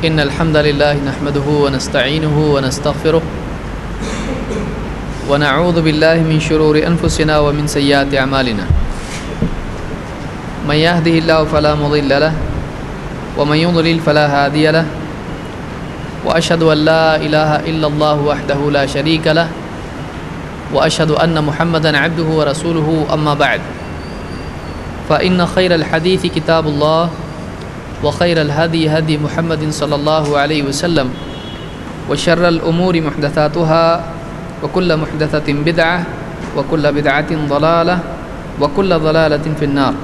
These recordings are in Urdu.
إن الحمد لله نحمده ونستعينه ونستغفره ونعوذ بالله من شرور أنفسنا ومن سيئات أعمالنا من يهده الله فلا مضل له ومن يضلل فلا هادي له وأشهد أن لا إله إلا الله وحده لا شريك له وأشهد أن محمدا عبده ورسوله أما بعد فإن خير الحديث كتاب الله وخير الهدي هدي محمد صلى الله عليه وسلم وشر الأمور محدثاتها وكل محدثة بدعة وكل بدعة ضلالة وكل ضلالة في النار۔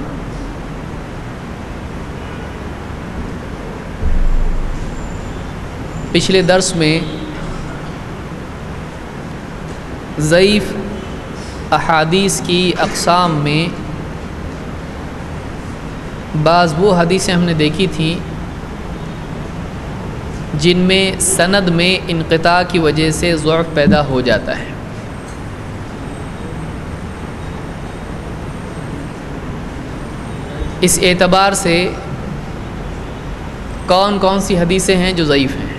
پچھلے درس میں ضعیف احادیث کی اقسام میں بعض وہ حدیثیں ہم نے دیکھی تھیں جن میں سند میں انقطاع کی وجہ سے ضعف پیدا ہو جاتا ہے۔ اس اعتبار سے کون کون سی حدیثیں ہیں جو ضعیف ہیں؟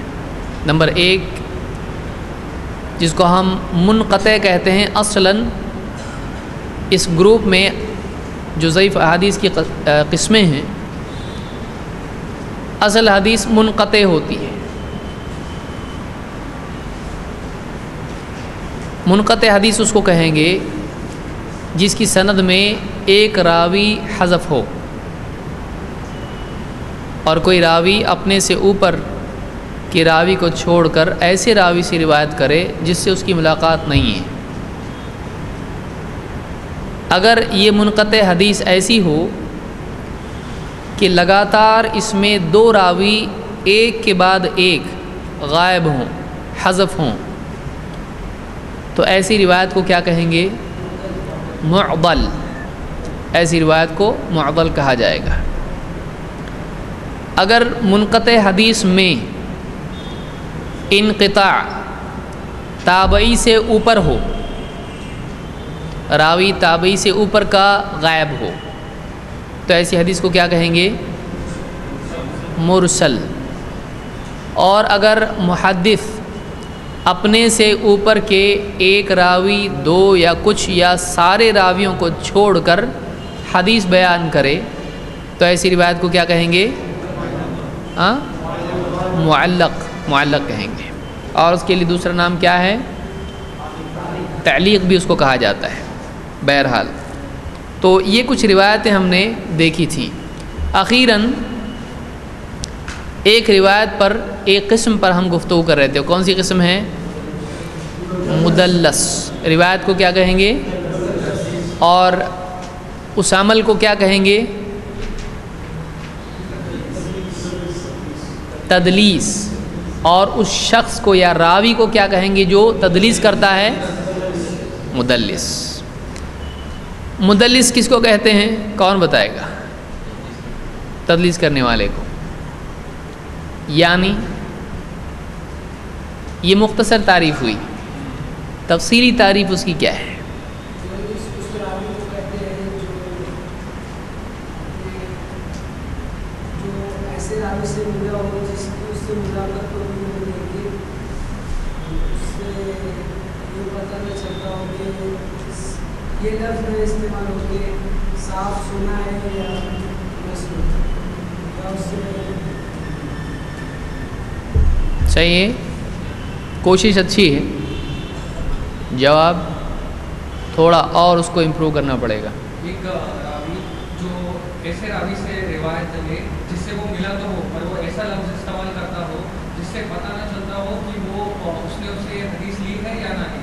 نمبر 1 جس کو ہم منقطع کہتے ہیں، اصلاً اس گروپ میں جو ضعیف احادیث کی قسمیں ہیں، اصل حدیث منقطع ہوتی ہے۔ منقطع حدیث اس کو کہیں گے جس کی سند میں ایک راوی حذف ہو اور کوئی راوی اپنے سے اوپر کے راوی کو چھوڑ کر ایسے راوی سے روایت کرے جس سے اس کی ملاقات نہیں ہے۔ اگر یہ منقطع حدیث ایسی ہو کہ لگاتار اس میں 2 راوی ایک کے بعد ایک غائب ہوں، حذف ہوں، تو ایسی روایت کو کیا کہیں گے؟ معضل۔ ایسی روایت کو معضل کہا جائے گا۔ اگر منقطع حدیث میں انقطاع تابعی سے اوپر ہو، راوی تابعی سے اوپر کا غائب ہو، تو ایسی حدیث کو کیا کہیں گے؟ مرسل۔ اور اگر محدث اپنے سے اوپر کے ایک راوی، 2 یا کچھ یا سارے راویوں کو چھوڑ کر حدیث بیان کرے تو ایسی روایت کو کیا کہیں گے؟ معلق کہیں گے۔ اور اس کے لیے دوسرا نام کیا ہے؟ تعلیق بھی اس کو کہا جاتا ہے۔ بہرحال تو یہ کچھ روایتیں ہم نے دیکھی تھیں۔ اخیراً ایک روایت پر، ایک قسم پر ہم گفتگو کر رہے تھے۔ کون سی قسم ہے؟ مدلس۔ روایت کو کیا کہیں گے؟ اور اس عمل کو کیا کہیں گے؟ تدلیس۔ اور اس شخص کو یا راوی کو کیا کہیں گے جو تدلیس کرتا ہے؟ مدلس۔ مدلس کس کو کہتے ہیں؟ کون بتائے گا؟ تدلیس کرنے والے کو۔ یعنی یہ مختصر تعریف ہوئی، تفصیلی تعریف اس کی کیا ہے؟ صحیح ہے، کوشش اچھی ہے، جواب تھوڑا اور اس کو امپروو کرنا پڑے گا۔ ایک راوی جو ایسے راوی سے روایت لے جس سے وہ ملا تو ہو، اور وہ ایسا لفظ استعمال کرتا ہو جس سے پتہ نہ چلتا ہو کہ وہ اس نے اسے حدیث لی ہے یا نہ لی۔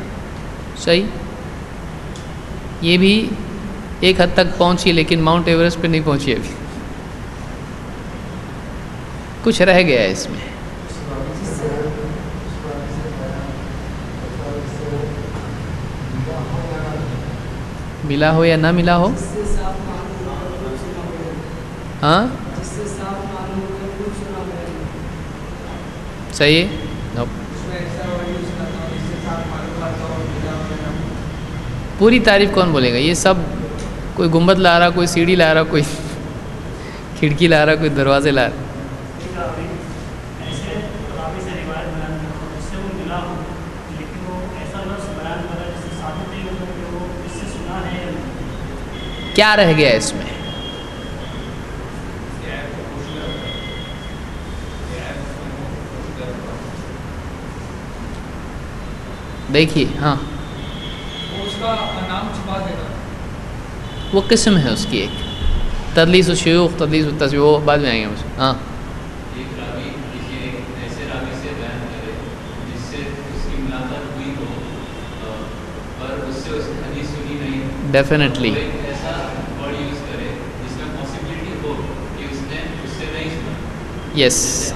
صحیح، یہ بھی ایک حد تک پہنچی لیکن ماؤنٹ ایوریسٹ پہ نہیں پہنچی، ابھی کچھ رہ گیا ہے اس میں۔ ملا ہو یا نہ ملا ہو، ہاں صحیح ہے۔ پوری تعریف کون بولے گا؟ یہ سب کوئی گنبد لا رہا، کوئی سیڑھی لا رہا، کوئی کھڑکی لا رہا، کوئی دروازے لا رہا۔ کیا رہ گیا اس میں؟ دیکھیے ہاں اس کا نام چھپا دیتا، وہ قسم ہے اس کی ایک، تدلیس الشیوخ، تدلیس التسویہ، وہ بعد میں آئیں گے اس ہاں. ایک راوی کسی ایسے راوی سے بیان کرے جس سے اس کی ملاقات ہوئی ہو پر اس سے اس کی حدیث سنی نہیں، ڈیفینیٹلی ایک ایسا ورڈ یوز کرے جس میں پاسبلٹی ہو کہ اس نے اس سے نہیں سنا. یس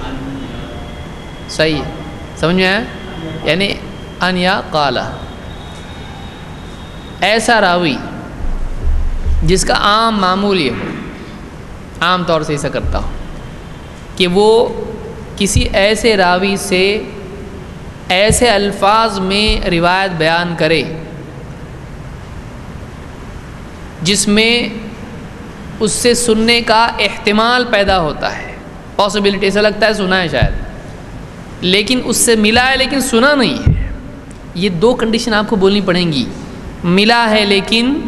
صحیح ہے، سمجھ میں آیا؟ یعنی ان یا قالا، ایسا راوی جس کا عام معمول یہ ہو، عام طور سے ایسا کرتا ہو کہ وہ کسی ایسے راوی سے ایسے الفاظ میں روایت بیان کرے جس میں اس سے سننے کا احتمال پیدا ہوتا ہے، پاسبلٹی، ایسا لگتا ہے سنا ہے شاید، لیکن اس سے ملا ہے لیکن سنا نہیں ہے. یہ دو کنڈیشن آپ کو بولنی پڑیں گی، ملا ہے لیکن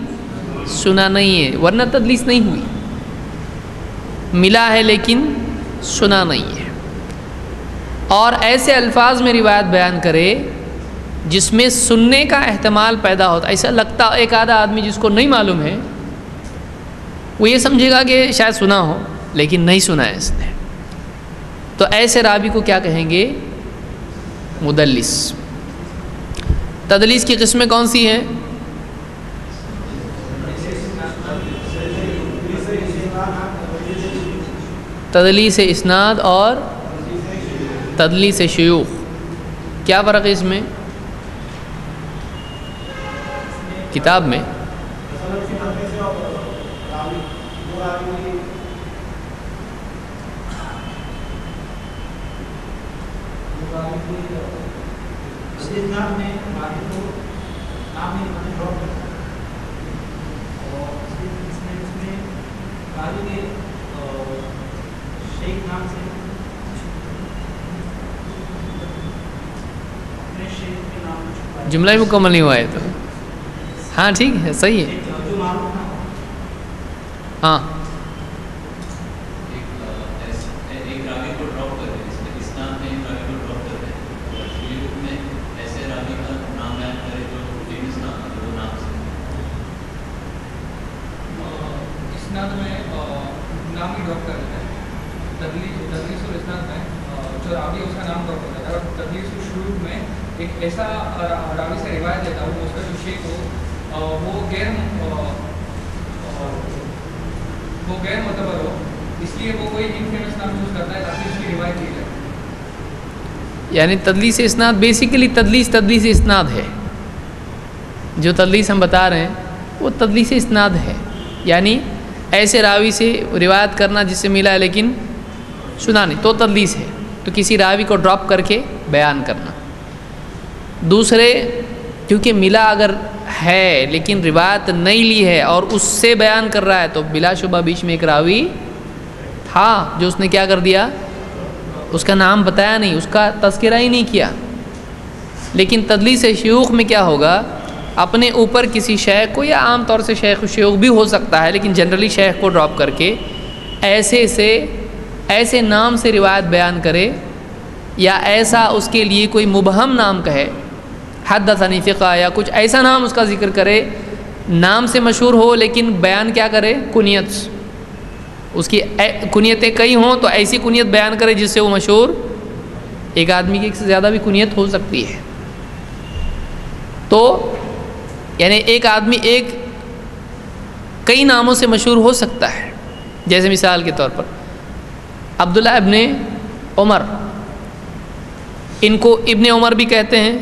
سنا نہیں ہے، ورنہ تدلیس نہیں ہوئی. ملا ہے لیکن سنا نہیں ہے، اور ایسے الفاظ میں روایت بیان کرے جس میں سننے کا احتمال پیدا ہوتا ہے. ایسا لگتا ایک آدھا آدمی جس کو نہیں معلوم ہے وہ یہ سمجھے گا کہ شاید سنا ہو لیکن نہیں سنا ہے اس نے، تو ایسے راوی کو کیا کہیں گے؟ مدلس. تدلیس کی قسمیں کون سی ہیں؟ تدلیس اسناد اور تدلیس شیوخ. کیا فرق ہے اس میں کتاب میں؟ جملہ ہی مکمل نہیں ہوا ہے تو ہاں ٹھیک ہے، صحیح ہے. ہاں ایک راوی کو ڈراپ کر دیں، اس میں اسناد میں ایک راوی کو ڈراپ کر دیں اور شیوخ میں ایسے راوی کا نام بیان کرے جو فیمس نام ہے، وہ نام سے اسناد میں نام ہی ڈراپ کر دیتا ہے. تدلیس اور اسناد میں جو راوی اس کا نام ڈراپ کرتا ہے، اور تدلیس اور شیوخ میں ایک ایسا راوی سے روایت دیتا ہوں اس کا جو شیخ ہو وہ غیر معتبر ہو، اس لیے وہ کوئی انفیمس نام یوز کرتا ہے تاکہ اس کی روایت کی جائے. یعنی تدلیس اسناد بیسیکلی تدلیس اسناد ہے. جو تدلیس ہم بتا رہے ہیں وہ تدلیس اسناد ہے، یعنی ایسے راوی سے روایت کرنا جس سے ملا ہے لیکن سنا نہیں، تو تدلیس ہے. تو کسی راوی کو ڈراپ کر کے بیان کرنا. دوسرے کیونکہ ملا اگر ہے لیکن روایت نہیں لی ہے اور اس سے بیان کر رہا ہے تو بلا شبہ بیچ میں ایک راوی تھا جو اس نے کیا کر دیا، اس کا نام بتایا نہیں، اس کا تذکرہ ہی نہیں کیا. لیکن تدلیس شیوخ میں کیا ہوگا، اپنے اوپر کسی شیخ کو، یا عام طور سے شیخ شیوخ بھی ہو سکتا ہے لیکن جنرلی شیخ کو ڈراپ کر کے ایسے نام سے روایت بیان کرے، یا ایسا اس کے لیے کوئی مبہم نام کہے، حدثنی فقہ یا کچھ ایسا نام اس کا ذکر کرے، نام سے مشہور ہو لیکن بیان کیا کرے، کنیت. اس کی کنیتیں کئی ہوں تو ایسی کنیت بیان کرے جس سے وہ مشہور، ایک آدمی کی ایک سے زیادہ بھی کنیت ہو سکتی ہے. تو یعنی ایک آدمی کئی ناموں سے مشہور ہو سکتا ہے. جیسے مثال کے طور پر عبداللہ ابن عمر، ان کو ابن عمر بھی کہتے ہیں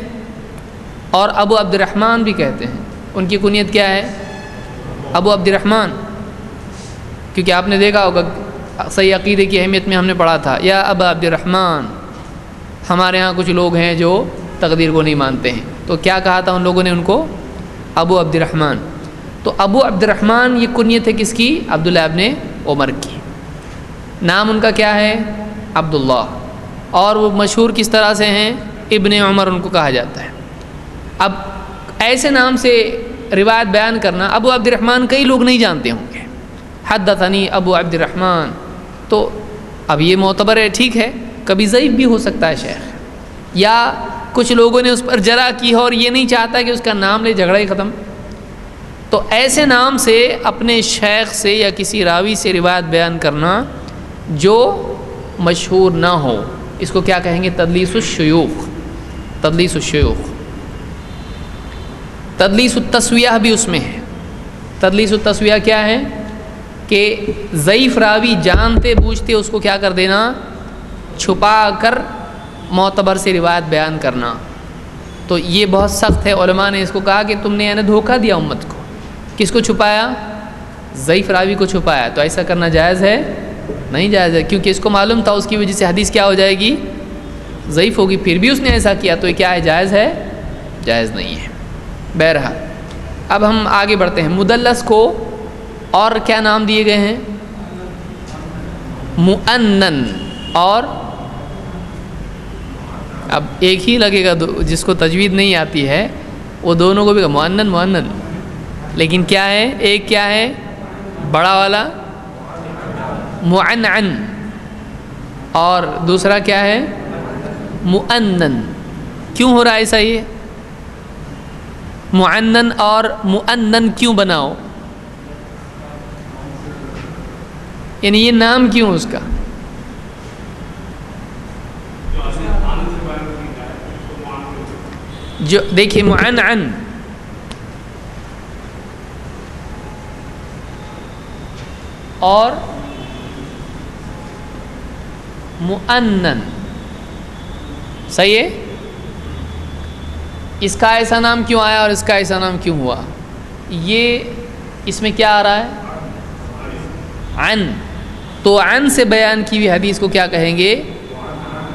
اور ابو عبد الرحمن بھی کہتے ہیں. ان کی کنیت کیا ہے؟ ابو عبد الرحمن. کیونکہ آپ نے دیکھا ہوگا صحیح عقیدے کی اہمیت میں ہم نے پڑھا تھا، یا ابا عبد الرحمن. ہمارے ہاں کچھ لوگ ہیں جو تقدیر کو نہیں مانتے ہیں، تو کیا کہا تھا ان لوگوں نے ان کو؟ ابو عبد الرحمن. تو ابو عبد الرحمن یہ کنیت ہے کس کی؟ عبداللہ ابن عمر کی. نام ان کا کیا ہے؟ عبداللہ. اور وہ مشہور کس طرح سے ہیں؟ ابن عمر ان کو کہا جاتا ہے. اب ایسے نام سے روایت بیان کرنا، ابو عبد الرحمن کئی لوگ نہیں جانتے ہوں گے، حدثنی ابو عبد الرحمن، تو اب یہ معتبر ہے، ٹھیک ہے، کبھی ضعیف بھی ہو سکتا ہے شیخ، یا کچھ لوگوں نے اس پر جرح کی ہو اور یہ نہیں چاہتا کہ اس کا نام لے، جھگڑا ہی ختم، تو ایسے نام سے اپنے شیخ سے یا کسی راوی سے روایت بیان کرنا جو مشہور نہ ہو، اس کو کیا کہیں گے؟ تدلیس الشیوخ، تدلیس الشیوخ۔ تدلیس التسویہ بھی اس میں ہے۔ تدلیس التسویہ کیا ہے؟ کہ ضعیف راوی جانتے بوجھتے اس کو کیا کر دینا؟ چھپا کر معتبر سے روایت بیان کرنا۔ تو یہ بہت سخت ہے، علماء نے اس کو کہا کہ تم نے یعنی دھوکہ دیا امت کو۔ کس کو چھپایا؟ ضعیف راوی کو چھپایا۔ تو ایسا کرنا جائز ہے؟ نہیں جائز ہے، کیونکہ اس کو معلوم تھا اس کی وجہ سے حدیث کیا ہو جائے گی؟ ضعیف ہوگی، پھر بھی اس نے ایسا کیا، تو یہ کیا ہے؟ جائز ہے؟ جائز نہیں ہے۔ بہرحال اب ہم آگے بڑھتے ہیں۔ مدلس کو اور کیا نام دیے گئے ہیں؟ مؤنن، اور اب ایک ہی لگے گا، جس کو تجوید نہیں آتی ہے وہ دونوں کو بھی مؤنن مؤنن، لیکن کیا ہے؟ ایک کیا ہے بڑا والا معنعن، اور دوسرا کیا ہے مؤنن۔ کیوں ہو رہا ہے ایسا؟ یہ معنن اور مؤنن کیوں بناؤ؟ یعنی یہ نام کیوں اس کا؟ جو دیکھیے معنعن اور مؤنن، صحیح ہے؟ اس کا ایسا نام کیوں آیا اور اس کا ایسا نام کیوں ہوا؟ یہ اس میں کیا آ رہا ہے؟ عن، تو عن سے بیان کی ہوئی حدیث کو کیا کہیں گے؟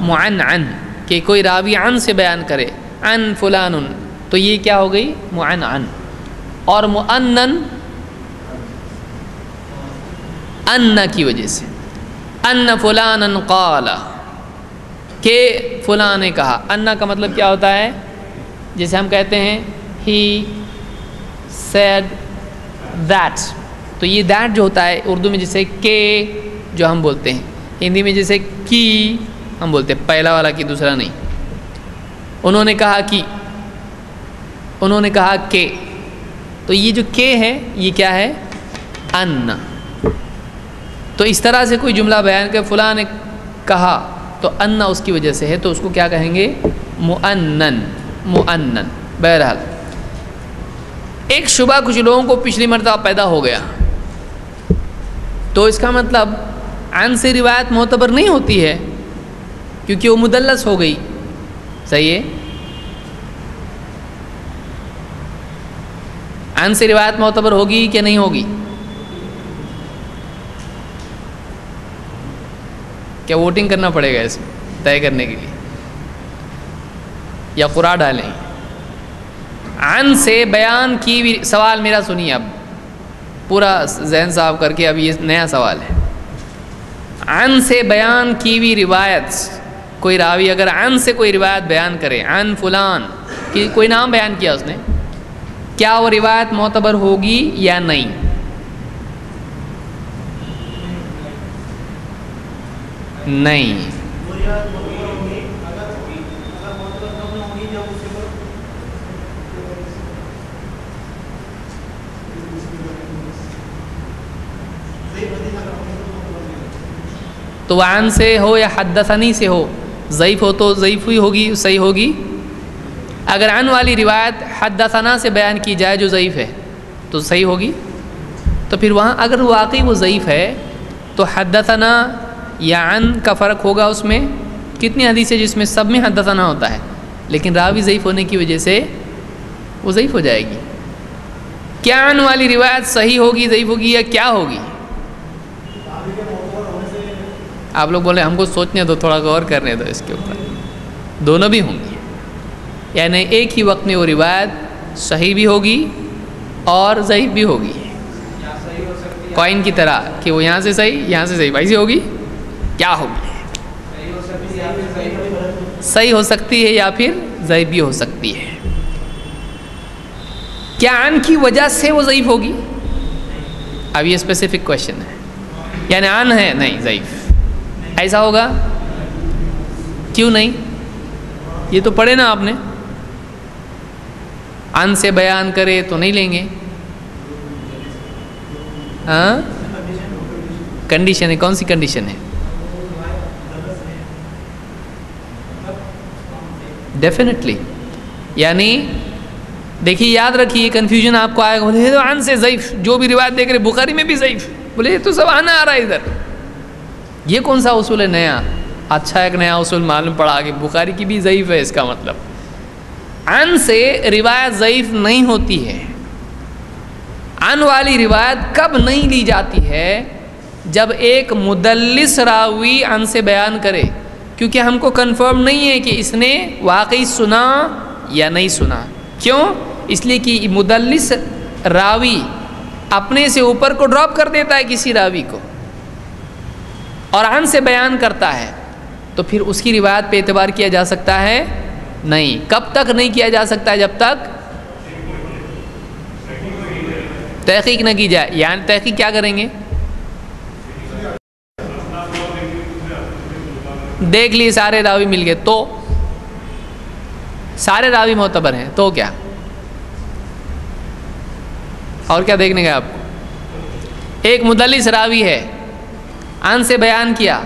معنعن، کہ کوئی راوی عن سے بیان کرے، عن فلان، تو یہ کیا ہو گئی؟ معنعن۔ اور مؤنن ان کی وجہ سے، ان فلانا قال، کہ فلاں نے کہا۔ ان کا مطلب کیا ہوتا ہے؟ جیسے ہم کہتے ہیں he said that، تو یہ that جو ہوتا ہے اردو میں جیسے کہ جو ہم بولتے ہیں، ہندی میں جیسے کی ہم بولتے ہیں، پہلا والا کی، دوسرا نہیں۔ انہوں نے کہا کہ، انہوں نے کہا کہ، تو یہ جو کہ ہے یہ کیا ہے؟ ان۔ تو اس طرح سے کوئی جملہ بیان کہ فلاں نے کہا تو ان اس کی وجہ سے ہے، تو اس کو کیا کہیں گے؟ مؤنن، مؤنن۔ بہرحال ایک شبہ کچھ لوگوں کو پچھلی مرتبہ پیدا ہو گیا، تو اس کا مطلب عن سے روایت معتبر نہیں ہوتی ہے کیونکہ وہ مدلس ہو گئی، صحیح ہے؟ عن سے روایت معتبر ہوگی کہ نہیں ہوگی؟ کیا ووٹنگ کرنا پڑے گا اس میں طے کرنے کے لیے، یا قرعہ ڈالیں؟ عن سے بیان کی بھی، سوال میرا سنیے، اب پورا ذہن صاف کر کے، اب یہ نیا سوال ہے۔ عن سے بیان کی بھی روایت، کوئی راوی اگر عن سے کوئی روایت بیان کرے، عن فلان، کہ کوئی نام بیان کیا اس نے، کیا وہ روایت معتبر ہوگی یا نہیں؟ نہیں۔ تو عن سے ہو یا حدثنی سے ہو، ضعیف ہو تو ضعیف ہی ہوگی، صحیح ہوگی۔ اگر عن والی روایت حدثنا سے بیان کی جائے جو ضعیف ہے تو صحیح ہوگی۔ تو پھر وہاں اگر واقعی وہ ضعیف ہے تو حدثنا یا عن کا فرق ہوگا۔ اس میں کتنی حدیث ہے جس میں سب میں حدثنا ہوتا ہے، لیکن راوی ضعیف ہونے کی وجہ سے وہ ضعیف ہو جائے گی۔ کیا عن والی روایت صحیح ہوگی، ضعیف ہوگی، یا کیا ہوگی؟ آپ لوگ بولے ہم کو سوچنے دو، تھوڑا غور کرنے دو اس کے اوپر۔ دونوں بھی ہوں گی، یعنی ایک ہی وقت میں وہ روایت صحیح بھی ہوگی اور ضعیف بھی ہوگی، کوئن کی طرح کہ وہ یہاں سے صحیح یہاں سے صحیح، ایسی ہوگی۔ کیا ہوگی؟ صحیح ہو سکتی ہے یا پھر ضعیف بھی ہو سکتی ہے۔ کیا عن کی وجہ سے وہ ضعیف ہوگی؟ اب یہ اسپیسیفک کویشچن ہے. یعنی عن ہے نہیں ضعیف، ایسا ہوگا؟ کیوں نہیں؟ یہ تو پڑھے نا آپ نے، عن سے بیان کرے تو نہیں لیں گے. ہاں کنڈیشن ہے. کون سی کنڈیشن ہے؟ ڈیفینیٹلی. یعنی دیکھیے یاد رکھیے، کنفیوژن آپ کو آئے گا، بولے تو عن سے ضعیف، جو بھی روایت دیکھ رہے بخاری میں بھی ضعیف، بولے تو سب عن آ رہا ہے ادھر. یہ کون سا اصول ہے نیا؟ اچھا ایک نیا اصول معلوم پڑا کہ بخاری کی بھی ضعیف ہے. اس کا مطلب عن سے روایت ضعیف نہیں ہوتی ہے. عن والی روایت کب نہیں لی جاتی ہے؟ جب ایک مدلس راوی عن سے بیان کرے، کیونکہ ہم کو کنفرم نہیں ہے کہ اس نے واقعی سنا یا نہیں سنا. کیوں؟ اس لیے کہ مدلس راوی اپنے سے اوپر کو ڈراپ کر دیتا ہے کسی راوی کو اور عن سے بیان کرتا ہے، تو پھر اس کی روایت پہ اعتبار کیا جا سکتا ہے؟ نہیں. کب تک نہیں کیا جا سکتا ہے؟ جب تک تحقیق نہ کی جائے. یعنی تحقیق کیا کریں گے؟ دیکھ لیے سارے راوی مل گئے تو سارے راوی معتبر ہیں تو کیا؟ اور کیا دیکھنے کا آپ کو؟ ایک مدلس راوی ہے، عن سے بیان کیا،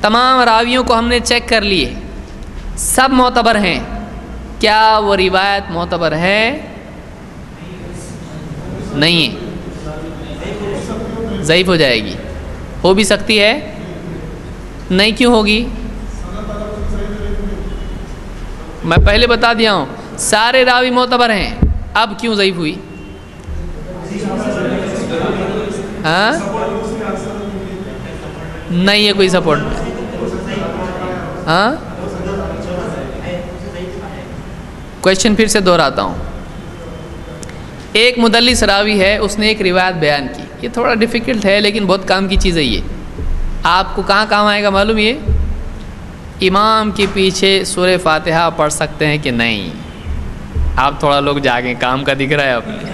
تمام راویوں کو ہم نے چیک کر لیے، سب معتبر ہیں، کیا وہ روایت معتبر ہے؟ نہیں ہے، ضعیف ہو جائے گی. ہو بھی سکتی ہے، نہیں کیوں ہوگی؟ میں پہلے بتا دیا ہوں سارے راوی معتبر ہیں، اب کیوں ضعیف ہوئی؟ ہاں نہیں ہے کوئی سپورٹ. ہاں کویشچن پھر سے دہراتا ہوں. ایک مدلس راوی ہے، اس نے ایک روایت بیان کی. یہ تھوڑا ڈیفیکلٹ ہے لیکن بہت کام کی چیز ہے. یہ آپ کو کہاں کام آئے گا معلوم؟ یہ امام کے پیچھے سورہ فاتحہ پڑھ سکتے ہیں کہ نہیں؟ آپ تھوڑا لوگ جاگیں، کام کا دکھ رہا ہے اپنے.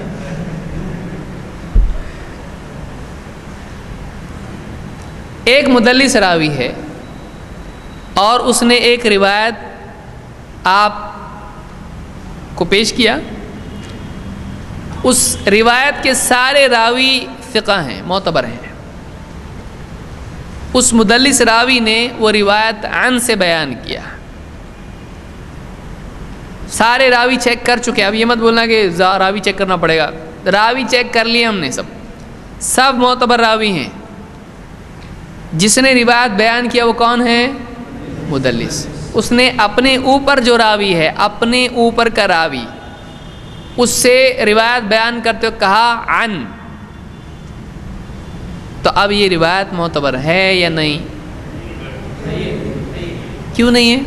ایک مدلس راوی ہے اور اس نے ایک روایت آپ کو پیش کیا. اس روایت کے سارے راوی ثقہ ہیں، معتبر ہیں. اس مدلس راوی نے وہ روایت عن سے بیان کیا. سارے راوی چیک کر چکے. اب یہ مت بولنا کہ راوی چیک کرنا پڑے گا. راوی چیک کر لیے ہم نے، سب معتبر راوی ہیں. جس نے روایت بیان کیا وہ کون ہے؟ مدلس. اس نے اپنے اوپر جو راوی ہے، اپنے اوپر کا راوی، اس سے روایت بیان کرتے ہوئے کہا عن. تو اب یہ روایت معتبر ہے یا نہیں؟ کیوں نہیں ہے؟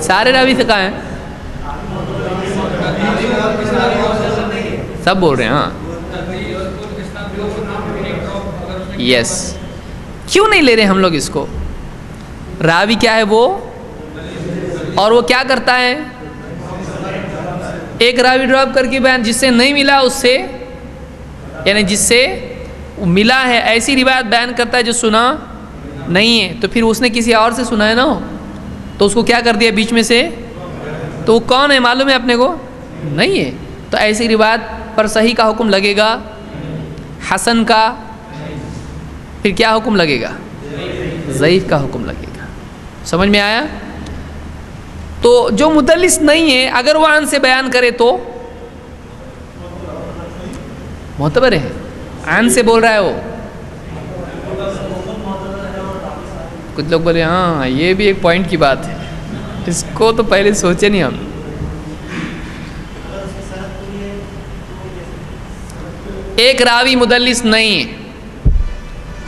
سارے راوی ثقہ ہیں. سب بول رہے ہیں ہاں یس. کیوں نہیں لے رہے ہم لوگ اس کو؟ راوی کیا ہے وہ، اور وہ کیا کرتا ہے؟ ایک راوی ڈراپ کر کے بیان، جس سے نہیں ملا اس سے، یعنی جس سے ملا ہے ایسی روایت بیان کرتا ہے جو سنا نہیں ہے. تو پھر اس نے کسی اور سے سنا ہے نا، تو اس کو کیا کر دیا بیچ میں سے؟ تو وہ کون ہے معلوم ہے اپنے کو؟ نہیں ہے. تو ایسی روایت پر صحیح کا حکم لگے گا؟ حسن کا؟ پھر کیا حکم لگے گا؟ ضعیف کا حکم لگے گا. سمجھ میں آیا؟ تو جو مدلس نہیں ہے اگر وہ عن سے بیان کرے تو معتبر ہے. عن سے بول رہا ہے وہ. کچھ لوگ بولے ہاں یہ بھی ایک پوائنٹ کی بات ہے، اس کو تو پہلے سوچے نہیں ہم. ایک راوی مدلس نہیں ہے،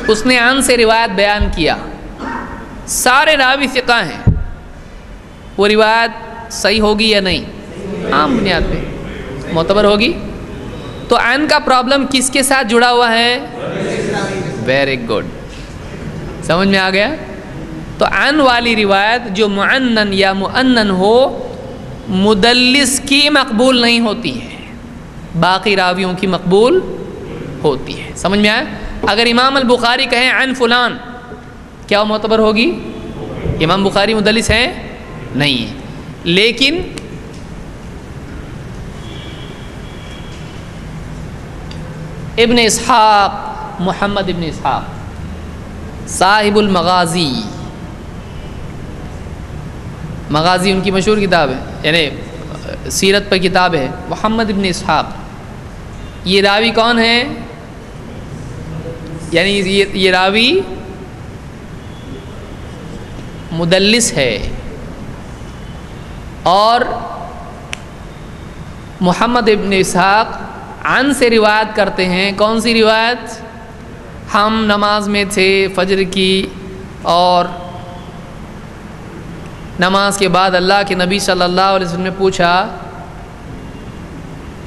اس نے عن سے روایت بیان کیا، سارے راوی ثقہ ہیں، وہ روایت صحیح ہوگی یا نہیں؟ عام بنیاد پہ معتبر ہوگی. تو عن کا پرابلم کس کے ساتھ جڑا ہوا ہے؟ ویری گڈ، سمجھ میں آ گیا. تو عن والی روایت جو معنن یا مؤنن ہو، مدلس کی مقبول نہیں ہوتی ہے. باقی راویوں کی مقبول ہوتی ہے. سمجھ میں آیا؟ اگر امام البخاری کہیں عن فلان، کیا وہ معتبر ہوگی؟ امام بخاری مدلس ہیں؟ نہیں ہے. لیکن ابن اسحاق، محمد ابن اسحاق صاحب المغازی، مغازی ان کی مشہور کتاب ہے، یعنی سیرت پر کتاب ہے. محمد ابن اسحاق یہ راوی کون ہے؟ یعنی یہ راوی مدلس ہے. اور محمد ابن اسحاق عن سے روایت کرتے ہیں. کون سی روایت؟ ہم نماز میں تھے فجر کی، اور نماز کے بعد اللہ کے نبی صلی اللہ علیہ وسلم نے پوچھا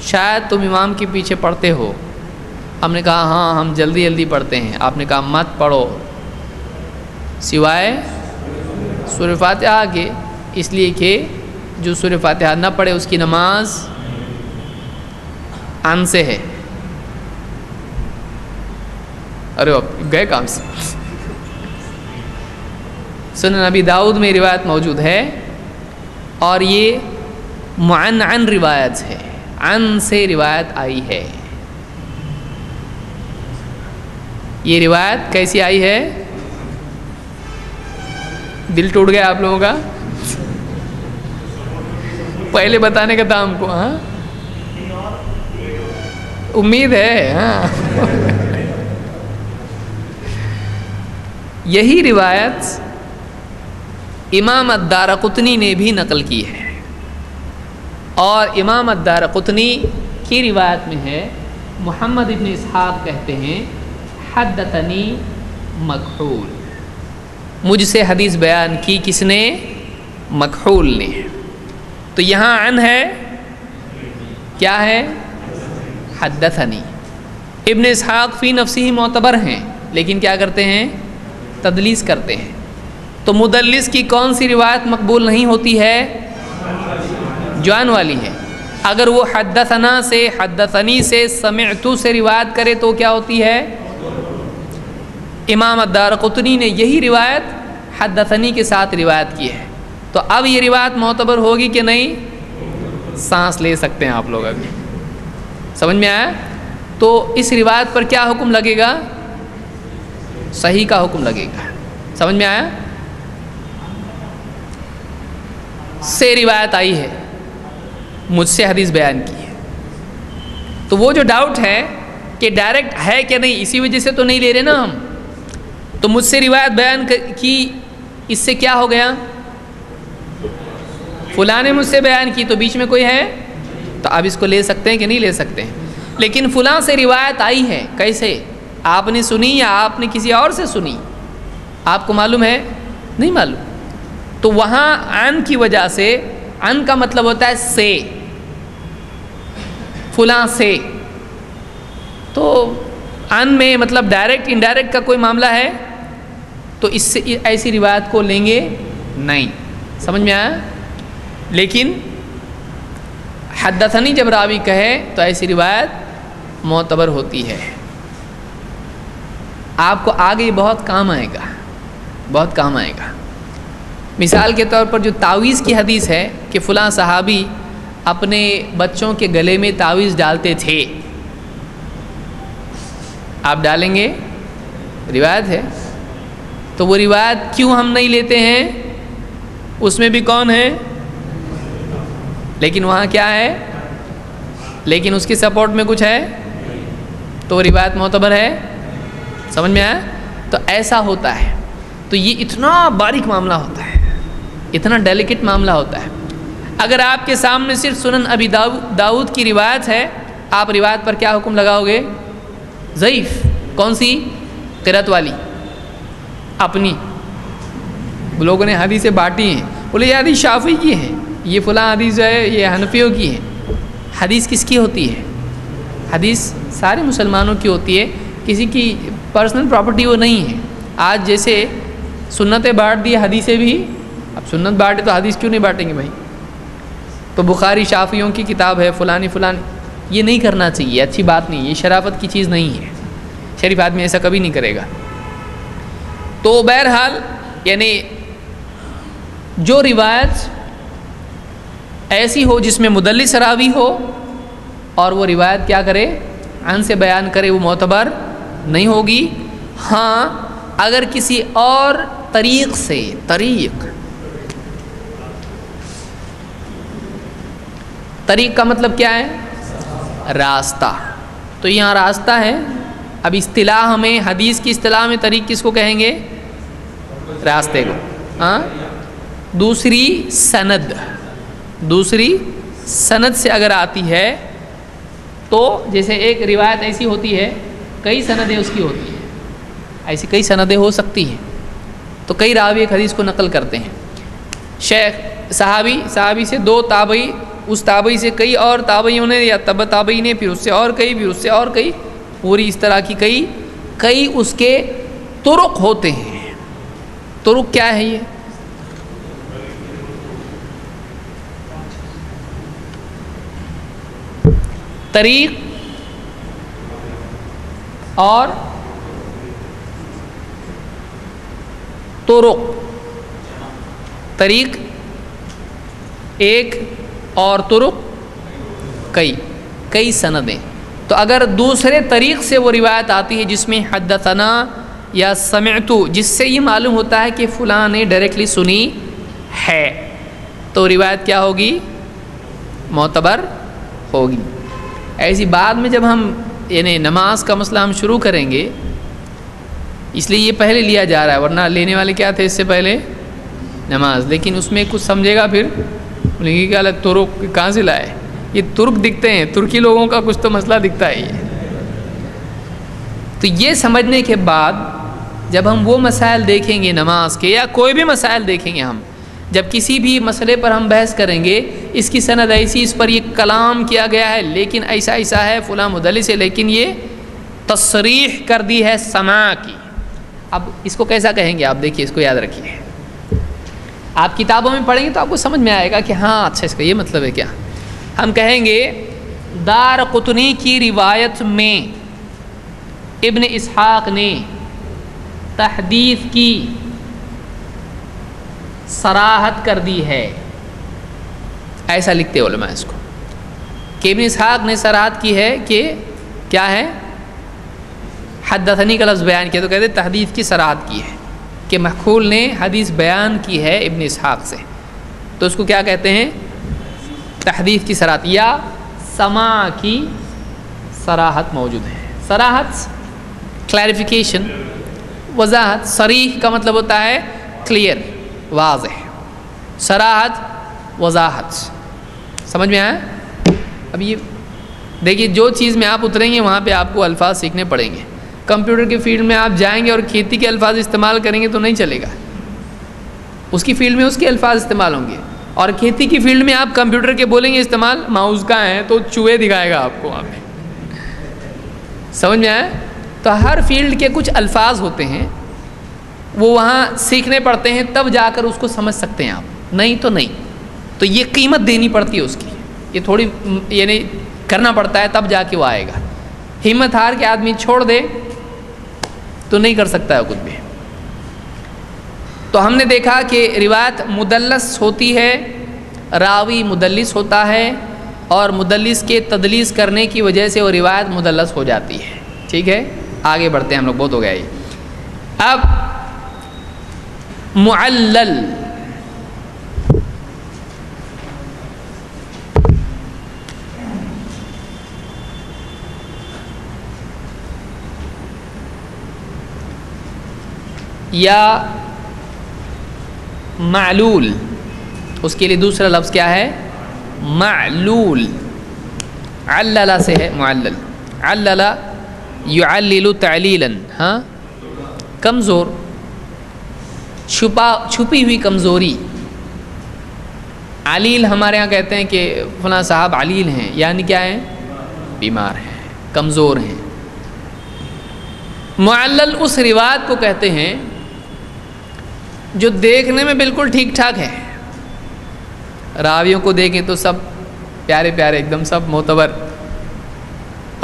شاید تم امام کے پیچھے پڑھتے ہو. ہم نے کہا ہاں ہم جلدی جلدی پڑھتے ہیں. آپ نے کہا مت پڑھو سوائے سورہ فاتحہ کے، اس لیے کہ جو سورہ فاتحہ نہ پڑھے اس کی نماز عن سے ہے. ارے گئے کام سے. سنن نبی داؤد میں روایت موجود ہے، اور یہ معنعن روایت ہے، عن سے روایت آئی ہے. یہ روایت کیسی آئی ہے؟ دل ٹوٹ گیا آپ لوگوں کا؟ پہلے بتانے کا تھا ہم کو. ہاں امید ہے. ہاں یہی روایت امام الدارقطنی نے بھی نقل کی ہے، اور امام الدارقطنی کی روایت میں ہے محمد ابن اسحاق کہتے ہیں حدثنی مکحول، مجھ سے حدیث بیان کی کس نے؟ مکحول نے. تو یہاں عن ہے، کیا ہے؟ حدثنی. ابن اسحاق فی نفسہ معتبر ہیں، لیکن کیا کرتے ہیں؟ تدلیس کرتے ہیں. تو مدلس کی کون سی روایت مقبول نہیں ہوتی ہے؟ جو عن والی ہے. اگر وہ حدثنا سے، حدثنی سے، سمعتو سے روایت کرے تو کیا ہوتی ہے؟ امام الدارقطنی نے یہی روایت حدثنی کے ساتھ روایت کی ہے. تو اب یہ روایت معتبر ہوگی کہ نہیں؟ سانس لے سکتے ہیں آپ لوگ. ابھی سمجھ میں آیا؟ تو اس روایت پر کیا حکم لگے گا؟ صحیح کا حکم لگے گا. سمجھ میں آیا؟ سے روایت آئی ہے، مجھ سے حدیث بیان کی ہے. تو وہ جو ڈاؤٹ ہے کہ ڈائریکٹ ہے کہ نہیں، اسی وجہ سے تو نہیں لے رہے نا ہم. تو مجھ سے روایت بیان کی، اس سے کیا ہو گیا؟ فلاں نے مجھ سے بیان کی، تو بیچ میں کوئی ہے تو اب اس کو لے سکتے ہیں کہ نہیں لے سکتے ہیں. لیکن فلاں سے روایت آئی ہے، کیسے؟ آپ نے سنی یا آپ نے کسی اور سے سنی؟ آپ کو معلوم ہے؟ نہیں معلوم. تو وہاں عن کی وجہ سے، عن کا مطلب ہوتا ہے سے، فلاں سے. تو عن میں مطلب ڈائریکٹ انڈائریکٹ کا کوئی معاملہ ہے، تو اس سے ایسی روایت کو لیں گے نہیں. سمجھ میں آیا؟ لیکن حدثنی جب راوی کہے تو ایسی روایت معتبر ہوتی ہے. آپ کو آگے بہت کام آئے گا، بہت کام آئے گا. مثال کے طور پر جو تعویذ کی حدیث ہے کہ فلاں صحابی اپنے بچوں کے گلے میں تعویذ ڈالتے تھے، آپ ڈالیں گے؟ روایت ہے. تو وہ روایت کیوں ہم نہیں لیتے ہیں؟ اس میں بھی کون ہے؟ لیکن وہاں کیا ہے؟ لیکن اس کی سپورٹ میں کچھ ہے، تو وہ روایت معتبر ہے. سمجھ میں آیا؟ تو ایسا ہوتا ہے. تو یہ اتنا باریک معاملہ ہوتا ہے، اتنا ڈیلیکیٹ معاملہ ہوتا ہے. اگر آپ کے سامنے صرف سنن ابی داؤد کی روایت ہے، آپ روایت پر کیا حکم لگاؤ گے؟ ضعیف. کون سی؟ قرأت والی اپنی. لوگوں نے حدیثیں بانٹی ہیں، بولے یہ حدیث شافعی کی ہے، یہ فلاں حدیث جو ہے یہ حنفیوں کی ہے. حدیث کس کی ہوتی ہے؟ حدیث سارے مسلمانوں کی ہوتی ہے، کسی کی پرسنل پراپرٹی وہ نہیں ہے. آج جیسے سنتیں بانٹ دی، حدیثیں بھی. اب سنت بانٹے تو حدیث کیوں نہیں بانٹیں گے بھائی؟ تو بخاری شافعیوں کی کتاب ہے، فلانی فلانی. یہ نہیں کرنا چاہیے، اچھی بات نہیں، یہ شرافت کی چیز نہیں ہے، شریف آدمی ایسا کبھی نہیں کرے گا۔ تو بہرحال یعنی جو روایت ایسی ہو جس میں مدلس راوی ہو اور وہ روایت کیا کرے، عن سے بیان کرے، وہ معتبر نہیں ہوگی۔ ہاں اگر کسی اور طریق سے، طریق کا مطلب کیا ہے؟ راستہ، تو یہاں راستہ ہے۔ اب اصطلاح میں، حدیث کی اصطلاح میں طریق کس کو کہیں گے؟ راستے کو۔ ہاں دوسری سند سے اگر آتی ہے تو جیسے ایک روایت ایسی ہوتی ہے، کئی سندیں اس کی ہوتی ہیں، ایسی کئی سندیں ہو سکتی ہیں، تو کئی راوی ایک حدیث کو نقل کرتے ہیں، شیخ صحابی سے دو تابعی، اس تابعی سے کئی اور تابعیوں نے یا تبع تابعی نے، پھر اس سے اور کئی، پھر اس سے اور کئی، پوری اس طرح کی کئی اس کے طرق ہوتے ہیں۔ طرق کیا ہے یہ؟ طریق اور طرق، طریق ایک اور طرق کئی سندیں۔ تو اگر دوسرے طریق سے وہ روایت آتی ہے جس میں حدثنا یا سمعت، جس سے یہ معلوم ہوتا ہے کہ فلاں نے ڈائریکٹلی سنی ہے، تو روایت کیا ہوگی؟ معتبر ہوگی۔ ایسی بات میں جب ہم یعنی نماز کا مسئلہ ہم شروع کریں گے، اس لیے یہ پہلے لیا جا رہا ہے، ورنہ لینے والے کیا تھے اس سے پہلے؟ نماز۔ لیکن اس میں کچھ سمجھے گا، پھر بولیں گے کہ ترک کہاں سے لائے؟ یہ ترک دکھتے ہیں، ترکی لوگوں کا کچھ تو مسئلہ دکھتا ہے یہ۔ تو یہ سمجھنے کے بعد جب ہم وہ مسائل دیکھیں گے نماز کے، یا کوئی بھی مسائل دیکھیں گے، ہم جب کسی بھی مسئلے پر ہم بحث کریں گے، اس کی سند ایسی، اس پر یہ کلام کیا گیا ہے، لیکن ایسا ہے، فلاں مدلس ہے، لیکن یہ تصریح کر دی ہے سماع کی۔ اب اس کو کیسا کہیں گے آپ؟ دیکھیے، اس کو یاد رکھیے، آپ کتابوں میں پڑھیں گے تو آپ کو سمجھ میں آئے گا کہ ہاں اچھا اس کا یہ مطلب ہے کیا۔ ہم کہیں گے دارقطنی کی روایت میں ابن اسحاق نے تحدیث کی صراحت کر دی ہے، ایسا لکھتے علماء اس کو، کہ ابن اسحاق نے صراحت کی ہے کہ کیا ہے؟ حدثنی کا لفظ بیان کیا، تو کہتے ہیں تحدیث کی صراحت کی ہے، کہ مخول نے حدیث بیان کی ہے ابن اسحاق سے، تو اس کو کیا کہتے ہیں؟ تحدیث کی صراحت، یا سماع کی صراحت موجود ہے۔ صراحت کلیریفیکیشن، وضاحت، صریح کا مطلب ہوتا ہے کلیئر، واضح، صراحت وضاحت، سمجھ میں آیا؟ اب یہ دیکھیے، جو چیز میں آپ اتریں گے وہاں پہ آپ کو الفاظ سیکھنے پڑیں گے۔ کمپیوٹر کی فیلڈ میں آپ جائیں گے اور کھیتی کے الفاظ استعمال کریں گے تو نہیں چلے گا، اس کی فیلڈ میں اس کے الفاظ استعمال ہوں گے، اور کھیتی کی فیلڈ میں آپ کمپیوٹر کے بولیں گے استعمال، ماؤس کا ہے تو چوہے دکھائے گا آپ کو وہاں پہ، سمجھ میں آیا؟ تو ہر فیلڈ کے کچھ الفاظ ہوتے ہیں، وہ وہاں سیکھنے پڑتے ہیں، تب جا کر اس کو سمجھ سکتے ہیں آپ، نہیں تو نہیں۔ تو یہ قیمت دینی پڑتی ہے اس کی، یہ تھوڑی یعنی کرنا پڑتا ہے، تب جا کے وہ آئے گا۔ ہمت ہار کے آدمی چھوڑ دے تو نہیں کر سکتا ہے کچھ بھی۔ تو ہم نے دیکھا کہ روایت مدلس ہوتی ہے، راوی مدلس ہوتا ہے، اور مدلس کے تدلیس کرنے کی وجہ سے وہ روایت مدلس ہو جاتی ہے۔ ٹھیک ہے، آگے بڑھتے ہیں ہم لوگ، بہت ہو گیا یہ۔ اب معلل، یا معلول، اس کے لیے دوسرا لفظ کیا ہے؟ معلول، علل سے ہے معلل، علل یعلل تعلیلا، ہاں کمزور، چھپی ہوئی کمزوری۔ علیل ہمارے ہاں کہتے ہیں کہ فلاں صاحب علیل ہیں، یعنی کیا ہیں؟ بیمار ہیں، کمزور ہیں۔ معلل اس روایت کو کہتے ہیں جو دیکھنے میں بالکل ٹھیک ٹھاک ہے، راویوں کو دیکھیں تو سب پیارے پیارے، ایک دم سب معتبر،